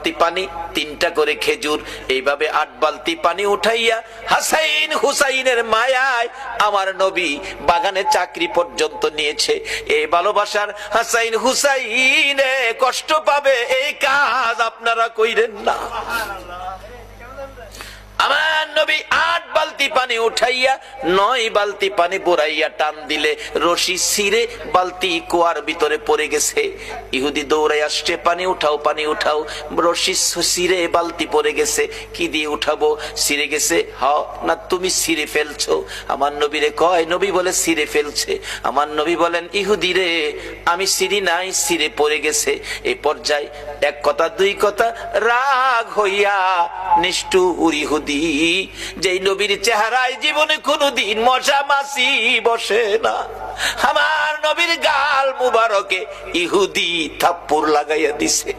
বালতি পানি, 3টা করে খেজুর, এইভাবে 8 বালতি পানি উঠাইয়া হাসাইন হুসাইনের মায়ায় আমার নবী বাগানে চাকরি পর্যন্ত নিয়েছে। এই ভালোবাসার হাসাইন হুসাইনে কষ্ট পাবে, এই কাজ আপনারা কইরেন না। আমার নবী 8 বালতি পানি উঠাইয়া 9 বালতি পানি বুড়াইয়া টান দিলে রশি ছিঁড়ে বালতি কুয়ার ভিতরে পড়ে গেছে। ইহুদি দৌড়াই আসছে, পানি উঠাও, পানি উঠাও। রশি ছিঁড়ে বালতি পড়ে গেছে, কি দিয়ে উঠাবো? ছিঁড়ে গেছে। হ্যাঁ না, তুমি ছিঁড়ে ফেলছো? আমার নবীরে কয়, নবী বলে ছিঁড়ে ফেলছে। আমার নবী বলেন, ইহুদি রে, আমি ছিঁড়ি নাই, ছিঁড়ে পড়ে গেছে। এই পর্যায়ে 1 কথা 2 কথা রাগ হইয়া নিষ্ঠুর ইহুদি, যেই নবীর চেহারায় জীবনে কোনদিন মশা মাছি বসে না, আমার নবীর গাল মুবারকে ইহুদি থাপ্পড় লাগাইয়া দিছে।